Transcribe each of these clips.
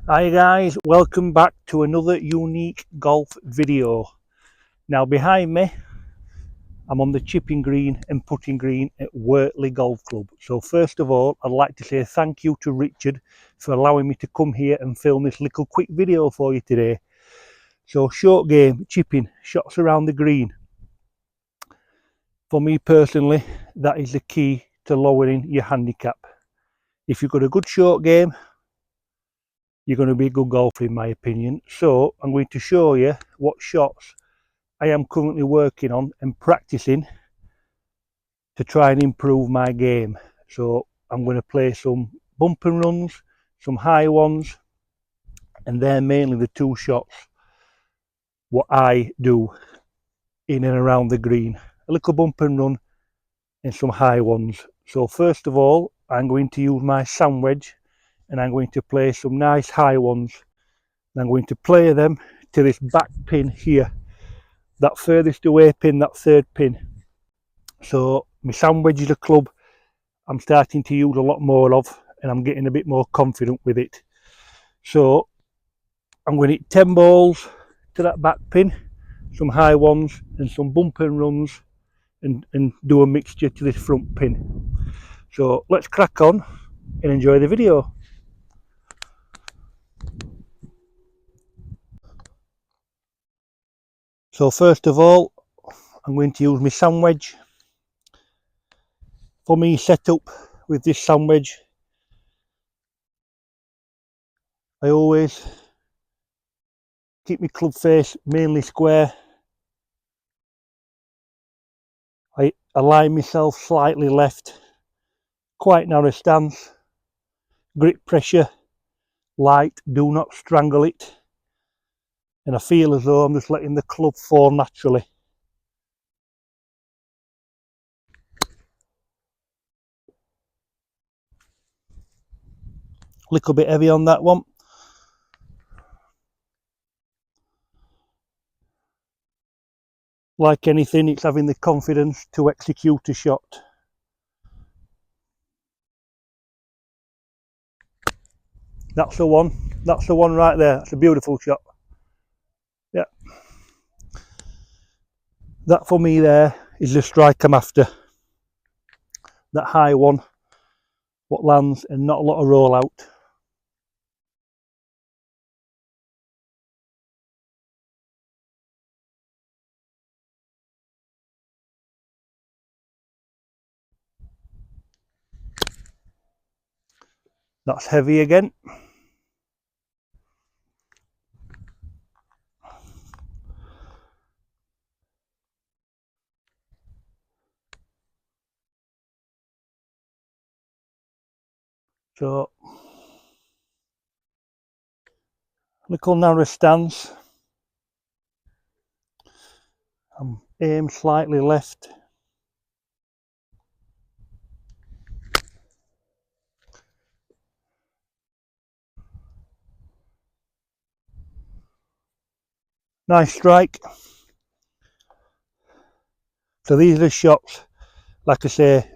Hi guys, welcome back to another unique golf video. Now behind me, I'm on the chipping green and putting green at Wortley Golf Club. So first of all, I'd like to say thank you to Richard for allowing me to come here and film this little quick video for you today. So short game, chipping, shots around the green. For me personally, that is the key to lowering your handicap. If you've got a good short game, you're going to be a good golfer in my opinion. So I'm going to show you what shots I am currently working on and practicing to try and improve my game. So I'm going to play some bump and runs, some high ones, and they're mainly the two shots what I do in and around the green. A little bump and run and some high ones. So first of all, I'm going to use my sand wedge and I'm going to play some nice high ones. And I'm going to play them to this back pin here, that furthest away pin, that third pin. So my sand wedge is a club I'm starting to use a lot more of, and I'm getting a bit more confident with it. So I'm going to hit 10 balls to that back pin, some high ones and some bump and runs, and do a mixture to this front pin. So let's crack on and enjoy the video. So first of all, I'm going to use my sand wedge. For me setup with this sand wedge, I always keep my club face mainly square. I align myself slightly left, quite narrow stance, grip pressure light, do not strangle it, and I feel as though I'm just letting the club fall naturally. A little bit heavy on that one. Like anything, it's having the confidence to execute a shot. That's the one. That's the one right there. That's a beautiful shot. Yeah. That for me there is the strike I'm after. That high one, what lands and not a lot of roll out. That's heavy again. So, little narrow stance. I'm aimed slightly left. Nice strike. So these are the shots, like I say,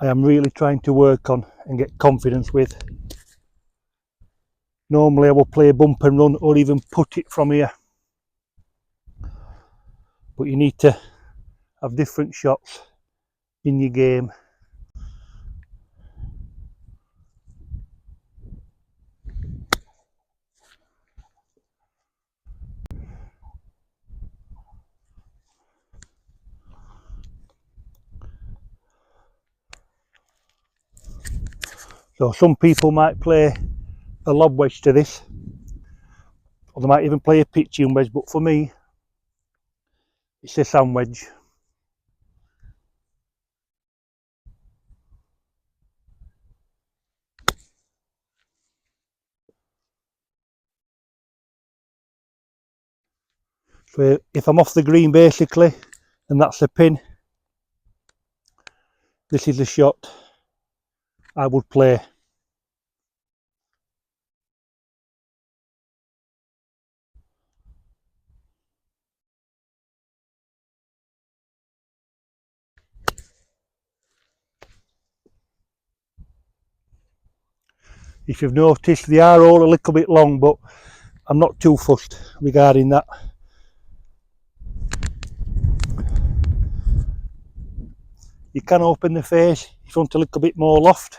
I am really trying to work on and get confidence with. Normally I will play a bump and run or even put it from here, but you need to have different shots in your game. So some people might play a lob wedge to this, or they might even play a pitching wedge, but for me it's a sand wedge. So if I'm off the green basically, and that's the pin, this is the shot I would play. If you've noticed, they are all a little bit long, but I'm not too fussed regarding that. You can open the face if you want a little bit more loft.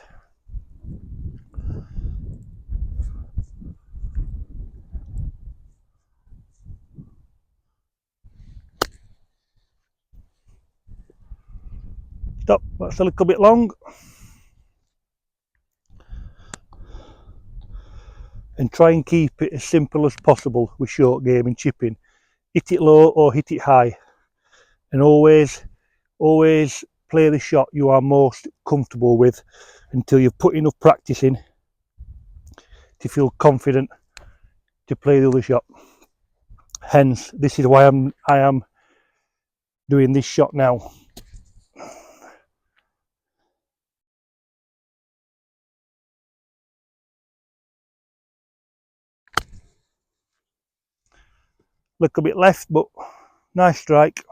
Stop, that's a little bit long. And try and keep it as simple as possible with short game and chipping. Hit it low or hit it high, and always play the shot you are most comfortable with until you've put enough practice in to feel confident to play the other shot. Hence, this is why I am doing this shot now. Little bit left, but nice strike.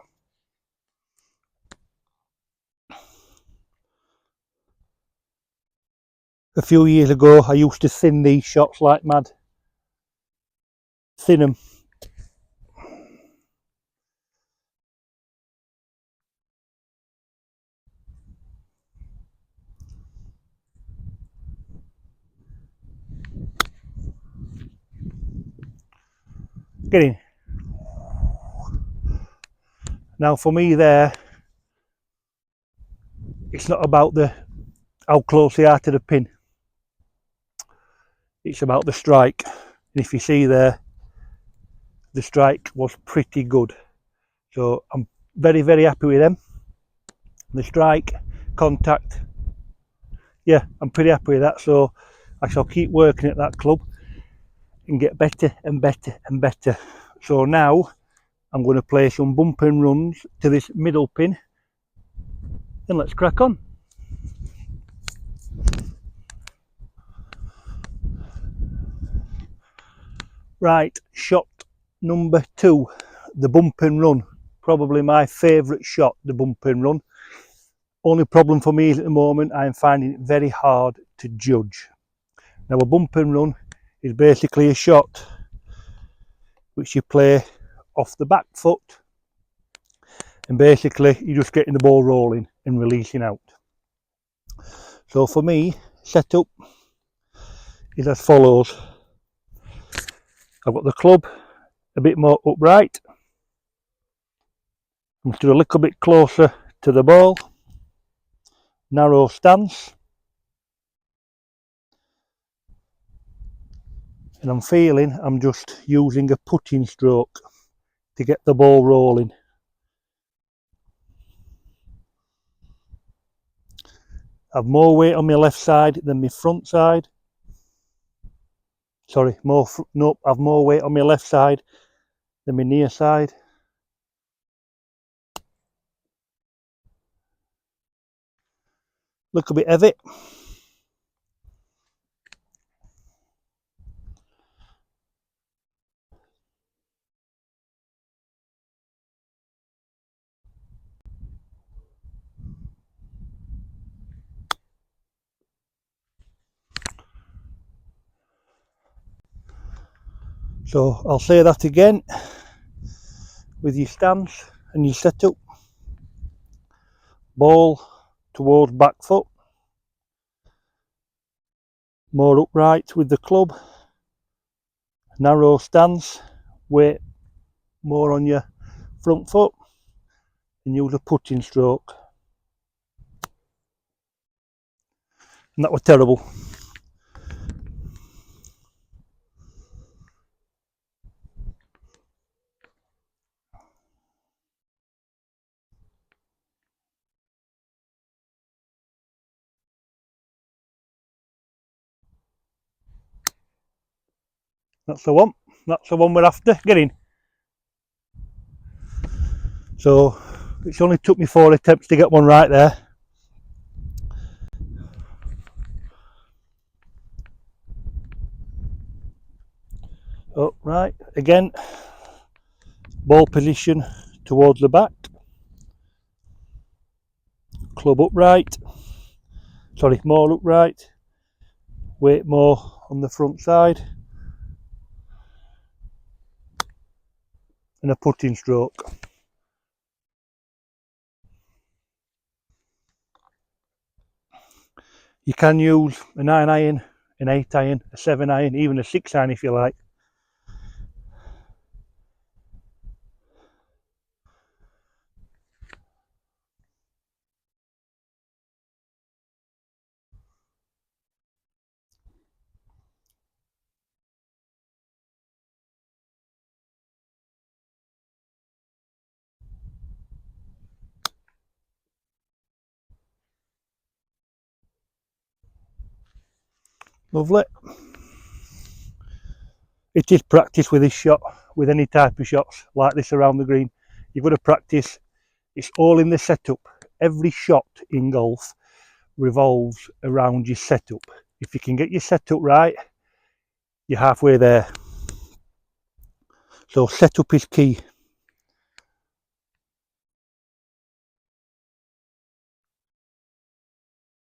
A few years ago, I used to thin these shots like mad. Thin them. Get in. Now for me there, it's not about how close they are to the pin. It's about the strike. And if you see there, the strike was pretty good. So I'm very, very happy with them. The strike, contact, yeah, I'm pretty happy with that. So I shall keep working at that club and get better and better and better. So now I'm going to play some bump and runs to this middle pin, and let's crack on. Right, shot number 2, the bump and run. Probably my favourite shot, the bump and run. Only problem for me is at the moment I'm finding it very hard to judge. Now a bump and run is basically a shot which you play off the back foot, and basically you're just getting the ball rolling and releasing out. So for me, setup is as follows. I've got the club a bit more upright. I'm stood a little bit closer to the ball. Narrow stance. And I'm feeling I'm just using a putting stroke to get the ball rolling. I've more weight on my left side than my front side. Sorry, I've more weight on my left side than my near side. Look a bit heavy. So I'll say that again with your stance and your setup. Ball towards back foot. More upright with the club. Narrow stance. Weight more on your front foot. And use a putting stroke. And that was terrible. That's the one. That's the one we're after. Get in. So it's only took me 4 attempts to get one right there. Oh, right, again, ball position towards the back. Club upright. Sorry, more upright. weight more on the front side, and a putting stroke. You can use a 9 iron, an 8 iron, a 7 iron, even a 6 iron if you like. Lovely. It is practice with this shot, with any type of shots like this around the green. You've got to practice. It's all in the setup. Every shot in golf revolves around your setup. If you can get your setup right, you're halfway there. So setup is key.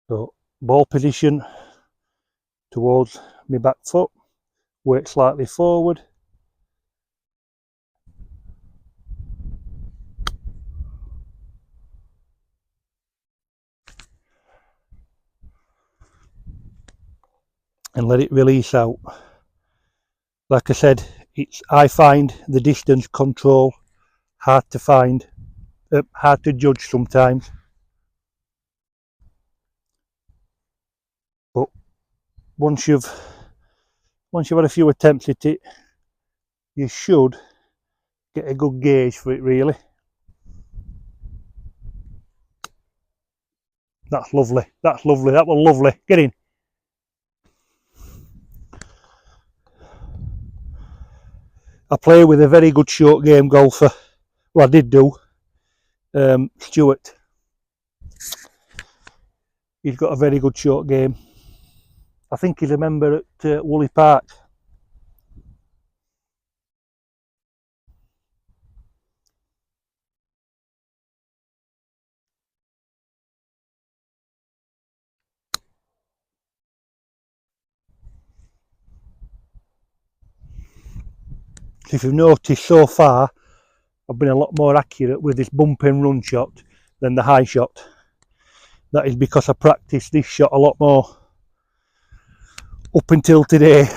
So ball position towards my back foot, weight slightly forward. And let it release out. Like I said, I find the distance control hard to find, hard to judge sometimes. But once you've had a few attempts at it, you should get a good gauge for it really. That's lovely. That's lovely. That was lovely. Get in. I play with a very good short game golfer. Well, I did do. Stuart. He's got a very good short game. I think he's a member at Woolley Park. If you've noticed so far, I've been a lot more accurate with this bump and run shot than the high shot. That is because I practiced this shot a lot more up until today.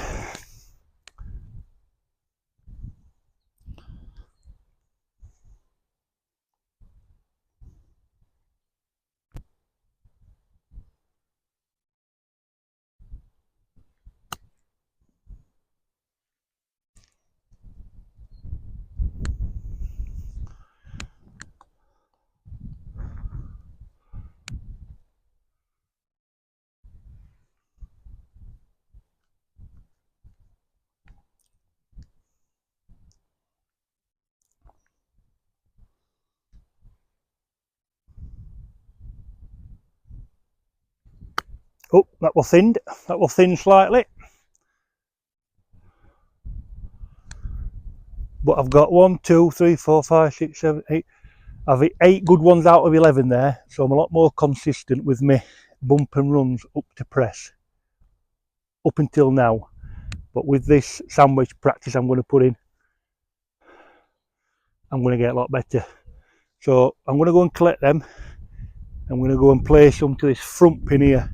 Oh, that was thinned. That was thinned slightly. But I've got 1, 2, 3, 4, 5, 6, 7, 8. I've hit 8 good ones out of 11 there, so I'm a lot more consistent with my bump and runs up to press up until now. But with this sandwich practice I'm going to put in, I'm going to get a lot better. So I'm going to go and collect them. I'm going to go and play some to this front pin here,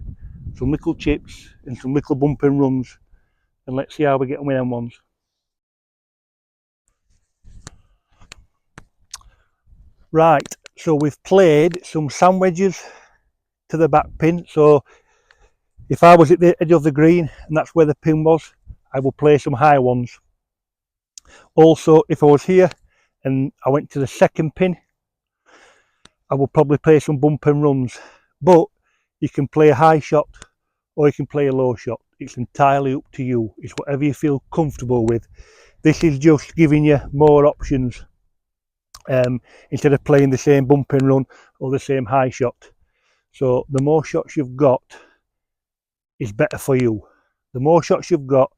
some little chips and some little bump and runs, and let's see how we get on with them ones. Right, so we've played some sand wedges to the back pin. So if I was at the edge of the green and that's where the pin was, I will play some high ones. Also, if I was here and I went to the second pin, I will probably play some bump and runs. But you can play a high shot or you can play a low shot. It's entirely up to you. It's whatever you feel comfortable with. This is just giving you more options. Instead of playing the same bump and run or the same high shot. So the more shots you've got is better for you. The more shots you've got,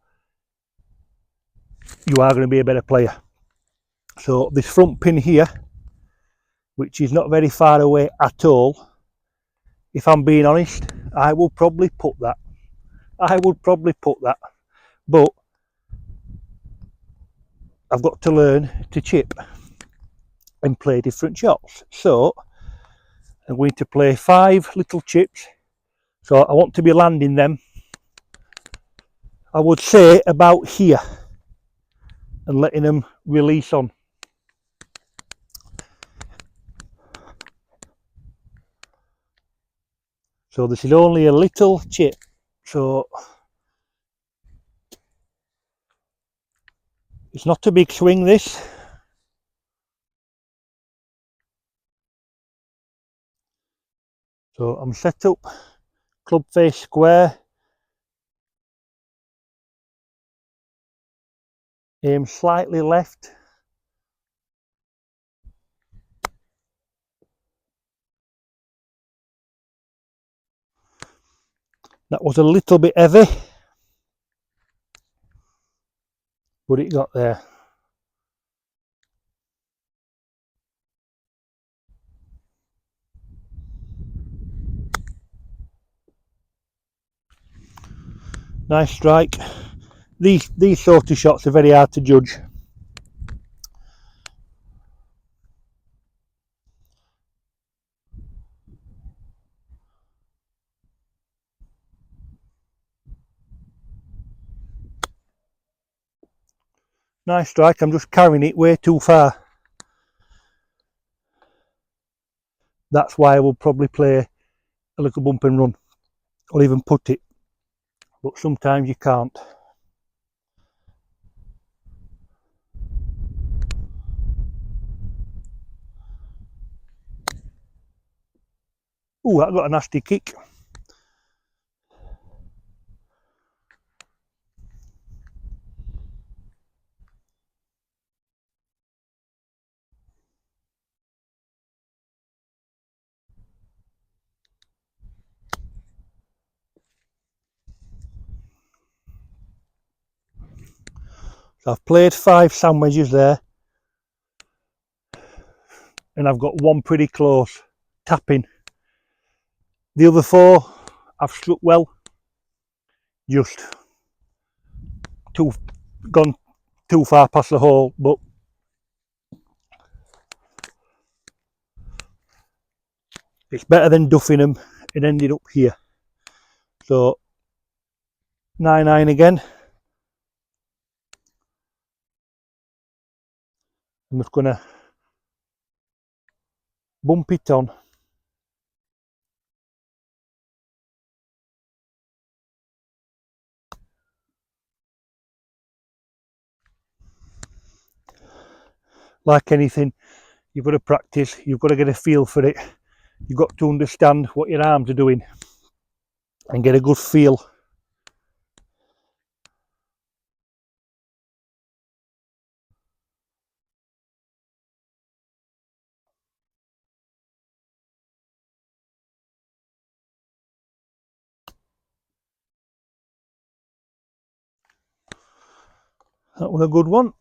you are going to be a better player. So this front pin here, which is not very far away at all, if I'm being honest, I will probably put that I would probably put that, but I've got to learn to chip and play different shots. So I'm going to play 5 little chips. So I want to be landing them, I would say, about here, and letting them release on. So this is only a little chip, so it's not a big swing this. So I'm set up, club face square, aim slightly left. That was a little bit heavy, but it got there. Nice strike. These sort of shots are very hard to judge. Nice strike, I'm just carrying it way too far. That's why I will probably play a little bump and run, or even put it, but sometimes you can't. Oh, that got a nasty kick. So I've played 5 sandwiches there, and I've got 1 pretty close, tapping. The other 4 I've struck well, just gone too far past the hole, but it's better than duffing them and ended up here. So 9-9 again. I'm just gonna bump it on. Like anything, you've got to practice, you've got to get a feel for it, you've got to understand what your arms are doing and get a good feel. That was a good one.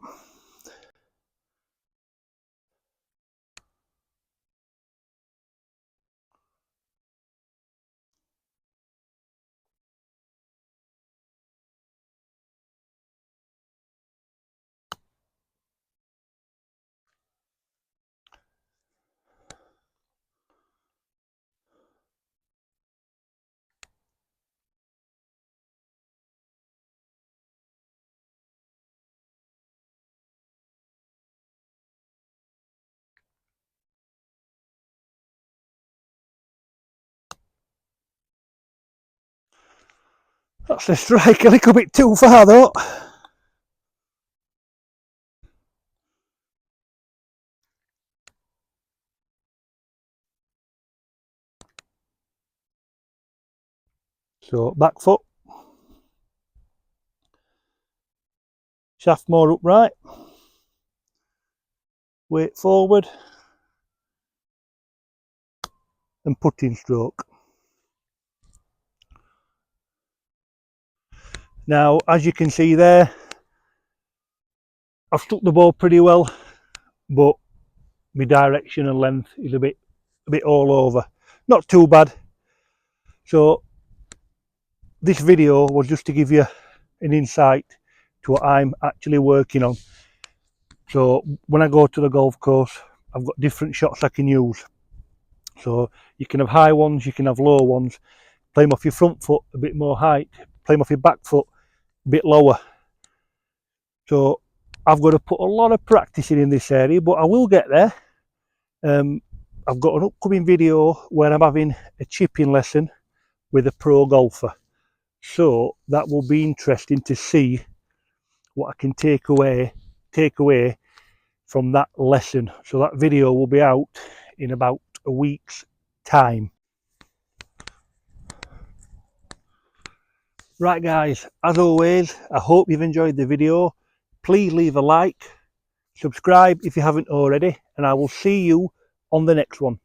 That's a strike, a little bit too far though. So back foot, shaft more upright, weight forward, and putting stroke. Now, as you can see there, I've struck the ball pretty well, but my direction and length is a bit all over. Not too bad. So this video was just to give you an insight to what I'm actually working on. So when I go to the golf course, I've got different shots I can use. So you can have high ones, you can have low ones. Play them off your front foot a bit more height, play them off your back foot a bit lower. So I've got to put a lot of practice in this area, but I will get there. I've got an upcoming video where I'm having a chipping lesson with a pro golfer. So that will be interesting to see what I can take away from that lesson. So that video will be out in about a week's time. Right guys, as always, I hope you've enjoyed the video. Please leave a like, subscribe if you haven't already, and I will see you on the next one.